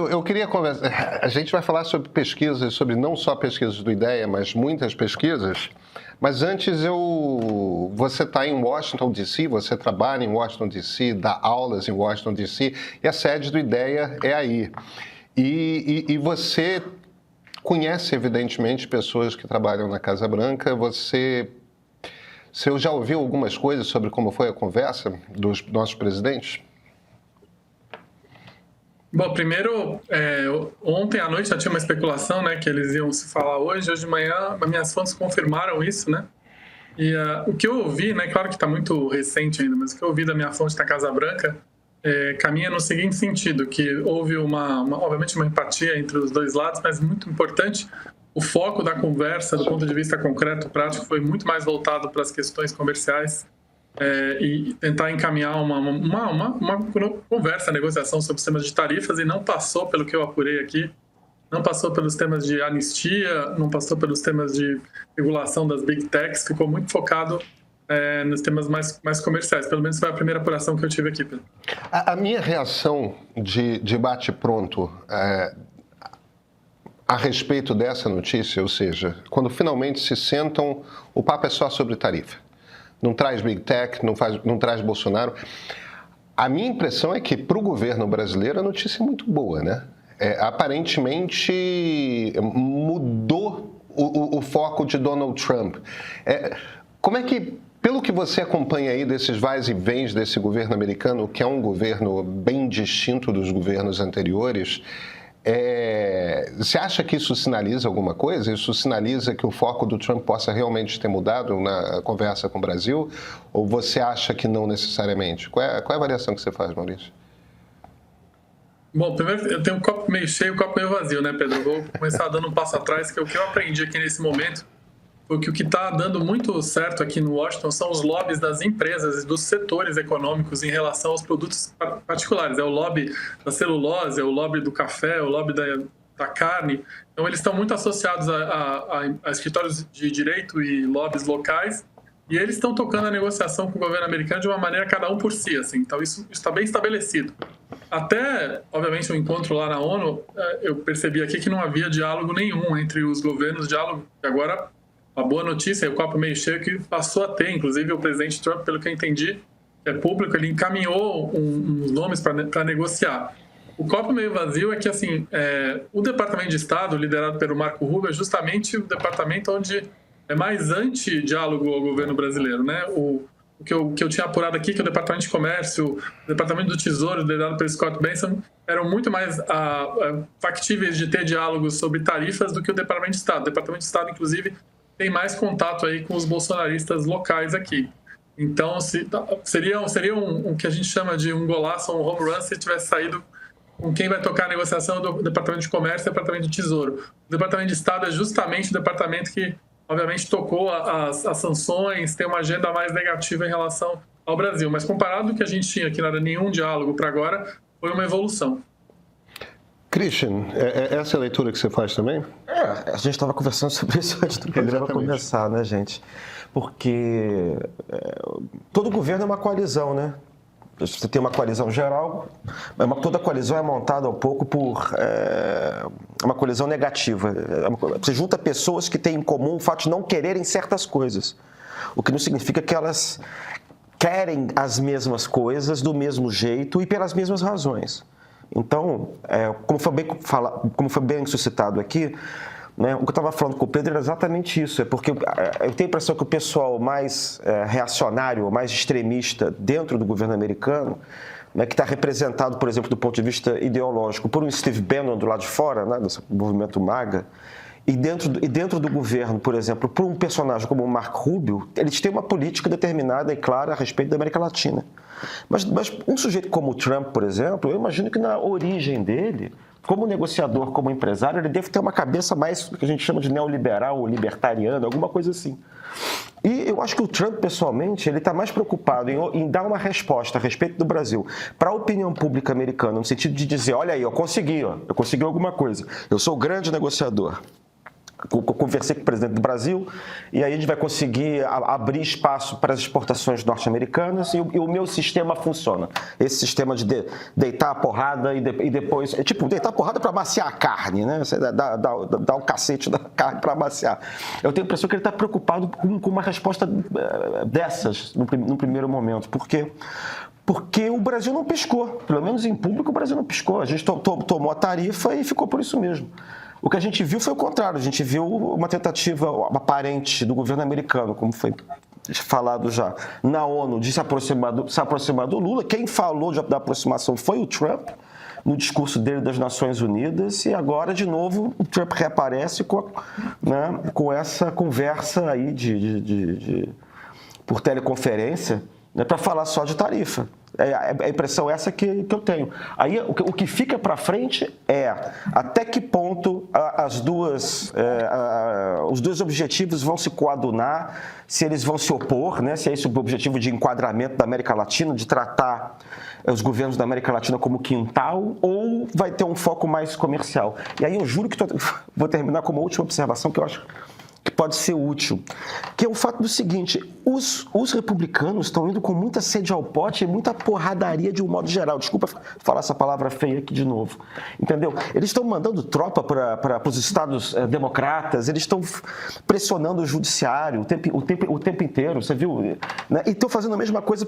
eu queria conversar. A gente vai falar sobre pesquisas, sobre não só pesquisas do IDEA, mas muitas pesquisas. Mas antes, você está em Washington, D.C., você trabalha em Washington, D.C., dá aulas em Washington, D.C., e a sede do IDEA é aí. E você conhece, evidentemente, pessoas que trabalham na Casa Branca. Você já ouviu algumas coisas sobre como foi a conversa dos nossos presidentes? Bom, primeiro, ontem à noite já tinha uma especulação, né, que eles iam se falar hoje. Hoje de manhã, minhas fontes confirmaram isso, né? E o que eu ouvi, né, claro que está muito recente ainda, mas o que eu ouvi da minha fonte na Casa Branca caminha no seguinte sentido, que houve obviamente uma empatia entre os dois lados, mas muito importante, o foco da conversa, do ponto de vista concreto, prático, foi muito mais voltado para as questões comerciais e tentar encaminhar uma conversa, negociação sobre os temas de tarifas, e não passou, pelo que eu apurei aqui, não passou pelos temas de anistia, não passou pelos temas de regulação das big techs, ficou muito focado nos temas mais comerciais. Pelo menos foi a primeira apuração que eu tive aqui, Pedro. A minha reação de bate-pronto a respeito dessa notícia, ou seja, quando finalmente se sentam, o papo é só sobre tarifa. Não traz Big Tech, não traz Bolsonaro. A minha impressão é que, para o governo brasileiro, a notícia é muito boa, né? Aparentemente, mudou o foco de Donald Trump. Como é que, pelo que você acompanha aí desses vais e vens desse governo americano, que é um governo bem distinto dos governos anteriores, você acha que isso sinaliza alguma coisa? Isso sinaliza que o foco do Trump possa realmente ter mudado na conversa com o Brasil? Ou você acha que não necessariamente? Qual é a avaliação que você faz, Maurício? Bom, primeiro eu tenho um copo meio cheio e um copo meio vazio, né, Pedro? Vou começar dando um passo atrás, que o que eu aprendi aqui nesse momento foi que o que está dando muito certo aqui no Washington são os lobbies das empresas e dos setores econômicos em relação aos produtos particulares. É o lobby da celulose, é o lobby do café, é o lobby da carne. Então, eles estão muito associados a escritórios de direito e lobbies locais, e eles estão tocando a negociação com o governo americano de uma maneira cada um por si. Assim. Então, isso está bem estabelecido. Até, obviamente, o encontro lá na ONU, eu percebi aqui que não havia diálogo nenhum entre os governos, diálogo que agora... A boa notícia é o copo meio cheio que passou a ter, inclusive o presidente Trump, pelo que eu entendi, que é público, ele encaminhou uns nomes para negociar. O copo meio vazio é que, assim, o Departamento de Estado, liderado pelo Marco Rubio, é justamente o departamento onde é mais anti-diálogo ao governo brasileiro, né? O que eu tinha apurado aqui, que o Departamento de Comércio, o Departamento do Tesouro, liderado pelo Scott Bessent, eram muito mais factíveis de ter diálogos sobre tarifas do que o Departamento de Estado. O Departamento de Estado, inclusive, tem mais contato aí com os bolsonaristas locais aqui. Então, seria um que a gente chama de um golaço, um home run, se tivesse saído com quem vai tocar a negociação do Departamento de Comércio e do Departamento de Tesouro. O Departamento de Estado é justamente o departamento que, obviamente, tocou as sanções, tem uma agenda mais negativa em relação ao Brasil. Mas comparado ao que a gente tinha, que não era nenhum diálogo para agora, foi uma evolução. Christian, essa é a leitura que você faz também? A gente estava conversando sobre isso antes do programa começar, né, gente? Porque todo governo é uma coalizão, né? Você tem uma coalizão geral, mas toda coalizão é montada um pouco por uma coalizão negativa. Você junta pessoas que têm em comum o fato de não quererem certas coisas, o que não significa que elas querem as mesmas coisas do mesmo jeito e pelas mesmas razões. Então, como foi bem suscitado aqui, né, o que eu estava falando com o Pedro era exatamente isso. É porque eu tenho a impressão que o pessoal mais reacionário, mais extremista dentro do governo americano, né, que está representado, por exemplo, do ponto de vista ideológico, por um Steve Bannon do lado de fora, né, desse movimento MAGA, e dentro do governo, por exemplo, por um personagem como o Marco Rubio, eles têm uma política determinada e clara a respeito da América Latina. Mas um sujeito como o Trump, por exemplo, eu imagino que na origem dele, como negociador, como empresário, ele deve ter uma cabeça mais, que a gente chama de neoliberal ou libertariana, alguma coisa assim. E eu acho que o Trump, pessoalmente, ele está mais preocupado em dar uma resposta a respeito do Brasil para a opinião pública americana, no sentido de dizer, olha aí, eu consegui alguma coisa, eu sou o grande negociador. conversei com o presidente do Brasil, e aí a gente vai conseguir abrir espaço para as exportações norte-americanas, e o meu sistema funciona. Esse sistema de deitar a porrada e depois... Tipo, deitar a porrada para amaciar a carne, né? Você dá o cacete da carne para amaciar. Eu tenho a impressão que ele está preocupado com uma resposta dessas no primeiro momento. Por quê? Porque o Brasil não piscou. Pelo menos em público o Brasil não piscou. A gente tomou a tarifa e ficou por isso mesmo. O que a gente viu foi o contrário. A gente viu uma tentativa aparente do governo americano, como foi falado já, na ONU, de se aproximar do Lula. Quem falou da aproximação foi o Trump, no discurso dele das Nações Unidas, e agora, de novo, o Trump reaparece com essa conversa aí por teleconferência, né, para falar só de tarifa. A impressão essa que eu tenho. Aí o que fica para frente é até que ponto os dois objetivos vão se coadunar, se eles vão se opor, né? Se é esse o objetivo de enquadramento da América Latina, de tratar os governos da América Latina como quintal, ou vai ter um foco mais comercial. E aí eu juro que vou terminar com uma última observação que eu acho que pode ser útil, que é o fato do seguinte: os republicanos estão indo com muita sede ao pote e muita porradaria de um modo geral. Desculpa falar essa palavra feia aqui de novo, entendeu? Eles estão mandando tropa para os estados democratas, eles estão pressionando o judiciário o tempo inteiro, você viu? Né? E estão fazendo a mesma coisa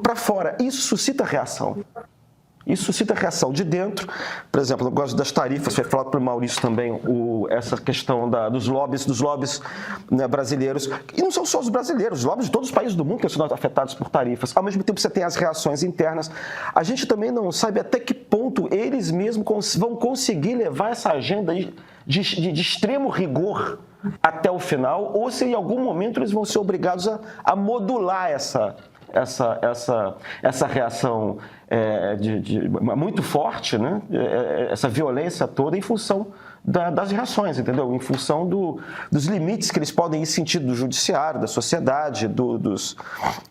para fora. Isso suscita reação. Isso suscita reação de dentro. Por exemplo, no negócio das tarifas, foi falado pelo Maurício também, essa questão dos lobbies né, brasileiros. E não são só os brasileiros, os lobbies de todos os países do mundo que são afetados por tarifas. Ao mesmo tempo, você tem as reações internas. A gente também não sabe até que ponto eles mesmos vão conseguir levar essa agenda de extremo rigor até o final, ou se em algum momento eles vão ser obrigados a modular essa reação muito forte, né? Essa violência toda em função das reações, entendeu? Em função dos limites que eles podem ir sentindo do judiciário, da sociedade,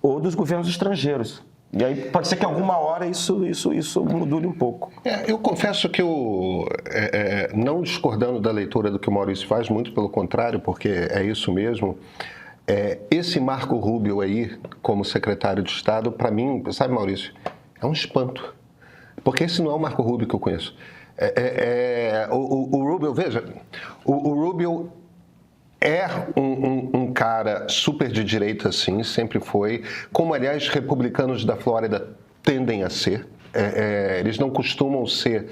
ou dos governos estrangeiros. E aí pode ser que alguma hora isso module um pouco. Eu confesso que não discordando da leitura do que o Maurício faz, muito pelo contrário, porque é isso mesmo. Esse Marco Rubio aí, como secretário de Estado, para mim, sabe, Maurício, é um espanto. Porque esse não é o Marco Rubio que eu conheço. O Rubio, veja, o Rubio é um cara super de direita, sim, sempre foi, como, aliás, republicanos da Flórida tendem a ser. Eles não costumam ser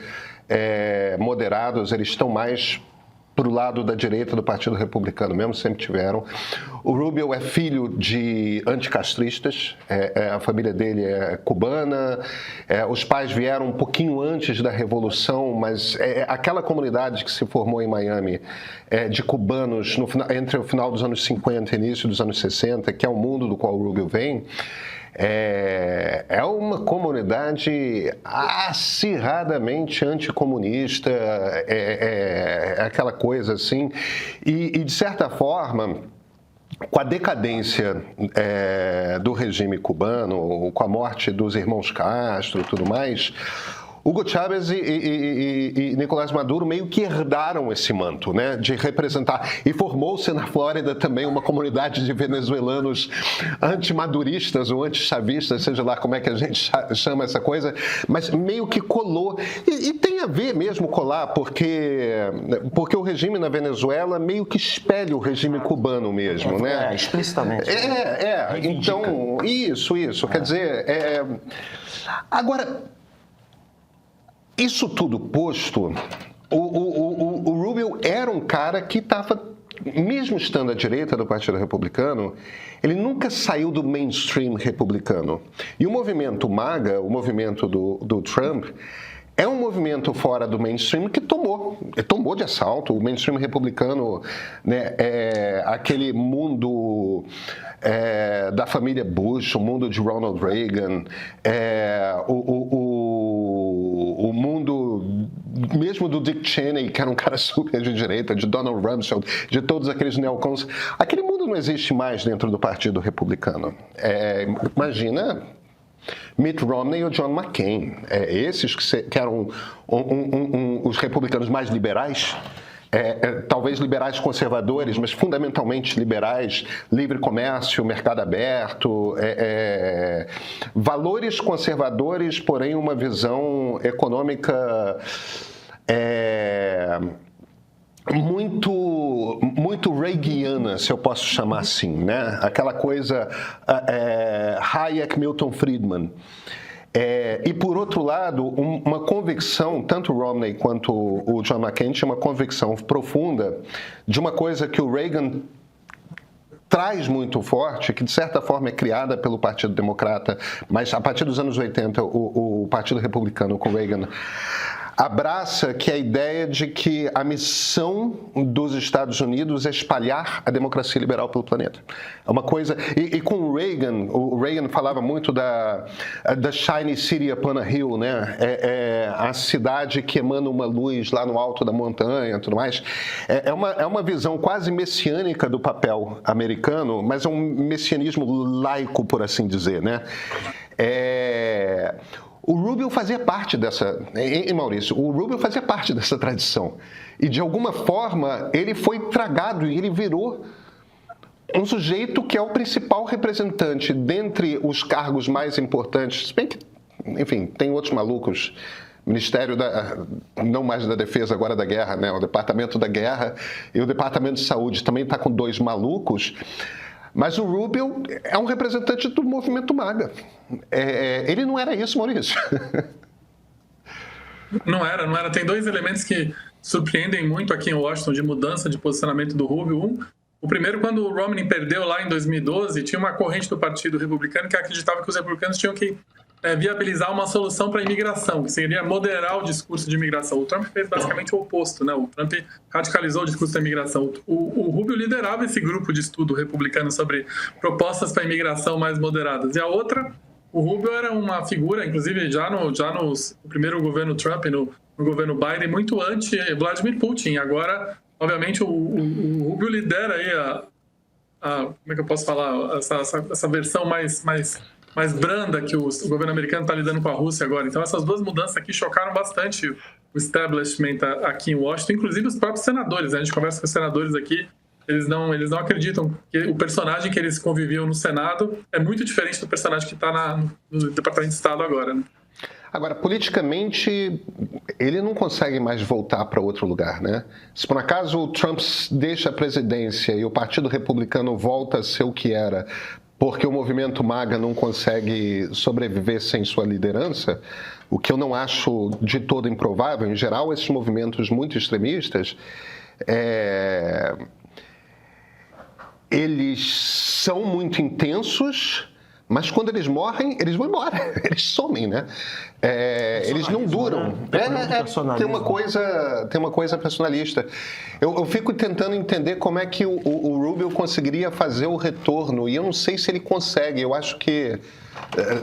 moderados, eles estão mais para o lado da direita do Partido Republicano mesmo, sempre tiveram. O Rubio é filho de anticastristas, a família dele é cubana, os pais vieram um pouquinho antes da Revolução, mas aquela comunidade que se formou em Miami de cubanos entre o final dos anos 50 e início dos anos 60, que é o mundo do qual o Rubio vem, é uma comunidade acirradamente anticomunista, aquela coisa assim, e de certa forma, com a decadência do regime cubano, com a morte dos irmãos Castro e tudo mais, Hugo Chávez e Nicolás Maduro meio que herdaram esse manto, né, de representar. E formou-se na Flórida também uma comunidade de venezuelanos antimaduristas ou antichavistas, seja lá como é que a gente chama essa coisa, mas meio que colou. E tem a ver mesmo colar, porque o regime na Venezuela meio que espelha o regime cubano mesmo, né? Explicitamente. Então, isso. Quer dizer, agora... Isso tudo posto, o Rubio era um cara que estava, mesmo estando à direita do Partido Republicano, ele nunca saiu do mainstream republicano. E o movimento MAGA, o movimento do Trump, é um movimento fora do mainstream que tomou de assalto. O mainstream republicano, né, aquele mundo da família Bush, o mundo de Ronald Reagan, o mundo mesmo do Dick Cheney, que era um cara super de direita, de Donald Rumsfeld, de todos aqueles neocons. Aquele mundo não existe mais dentro do Partido Republicano. Imagina Mitt Romney ou John McCain, esses que eram os republicanos mais liberais, talvez liberais conservadores, mas fundamentalmente liberais, livre comércio, mercado aberto, valores conservadores, porém uma visão econômica muito Reaganiana, se eu posso chamar assim, né? Aquela coisa Hayek, Milton Friedman. E, por outro lado, uma convicção, tanto o Romney quanto o John McCain tinha uma convicção profunda de uma coisa que o Reagan traz muito forte, que de certa forma é criada pelo Partido Democrata, mas a partir dos anos 80, o Partido Republicano com Reagan abraça, que é a ideia de que a missão dos Estados Unidos é espalhar a democracia liberal pelo planeta. É uma coisa... E com o Reagan falava muito da Shiny City upon a Hill, né? A cidade que emana uma luz lá no alto da montanha e tudo mais. É uma visão quase messiânica do papel americano, mas é um messianismo laico, por assim dizer, né? O Rubio fazia parte dessa... Maurício, o Rubio fazia parte dessa tradição. E, de alguma forma, ele foi tragado e ele virou um sujeito que é o principal representante dentre os cargos mais importantes. Se bem que, enfim, tem outros malucos. Ministério não mais da Defesa, agora da Guerra, né? O Departamento da Guerra e o Departamento de Saúde também está com 2 malucos. Mas o Rubio é um representante do movimento MAGA. Ele não era isso, Maurício. Não era. Tem 2 elementos que surpreendem muito aqui em Washington de mudança de posicionamento do Rubio. O primeiro, quando o Romney perdeu lá em 2012, tinha uma corrente do Partido Republicano que acreditava que os republicanos tinham que viabilizar uma solução para a imigração, que seria moderar o discurso de imigração. O Trump fez basicamente o oposto, né? O Trump radicalizou o discurso da imigração. O Rubio liderava esse grupo de estudo republicano sobre propostas para imigração mais moderadas. E a outra, o Rubio era uma figura, inclusive já no primeiro governo Trump, no governo Biden, muito anti-Vladimir Putin. Agora, obviamente, o Rubio lidera aí como é que eu posso falar, essa versão mais branda que o governo americano está lidando com a Rússia agora. Então, essas 2 mudanças aqui chocaram bastante o establishment aqui em Washington, inclusive os próprios senadores. A gente conversa com os senadores aqui, eles não acreditam que o personagem que eles conviviam no Senado é muito diferente do personagem que está no Departamento de Estado agora, né? Agora, politicamente, ele não consegue mais voltar para outro lugar, né? Se por acaso o Trump deixa a presidência e o Partido Republicano volta a ser o que era, porque o movimento MAGA não consegue sobreviver sem sua liderança, o que eu não acho de todo improvável. Em geral, esses movimentos muito extremistas, eles são muito intensos, mas quando eles morrem, eles vão embora, eles somem, né? Eles não duram. Tem uma coisa personalista. Eu fico tentando entender como é que o Rubio conseguiria fazer o retorno, e eu não sei se ele consegue. Eu acho que,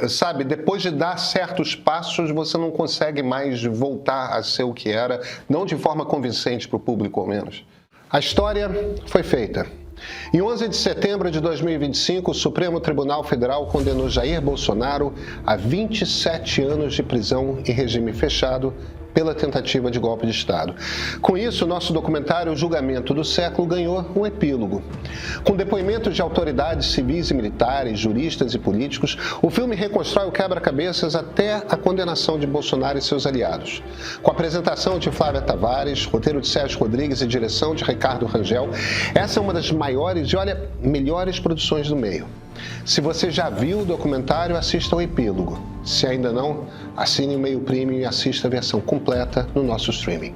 sabe, depois de dar certos passos, você não consegue mais voltar a ser o que era, não de forma convincente para o público, ao menos. A história foi feita. Em 11 de setembro de 2025, o Supremo Tribunal Federal condenou Jair Bolsonaro a 27 anos de prisão em regime fechado pela tentativa de golpe de Estado. Com isso, o nosso documentário O Julgamento do Século ganhou um epílogo. Com depoimentos de autoridades civis e militares, juristas e políticos, o filme reconstrói o quebra-cabeças até a condenação de Bolsonaro e seus aliados. Com a apresentação de Flávia Tavares, roteiro de Sérgio Rodrigues e direção de Ricardo Rangel, essa é uma das maiores e, melhores produções do meio. Se você já viu o documentário, assista ao epílogo. Se ainda não, assine o Meio Premium e assista a versão completa no nosso streaming.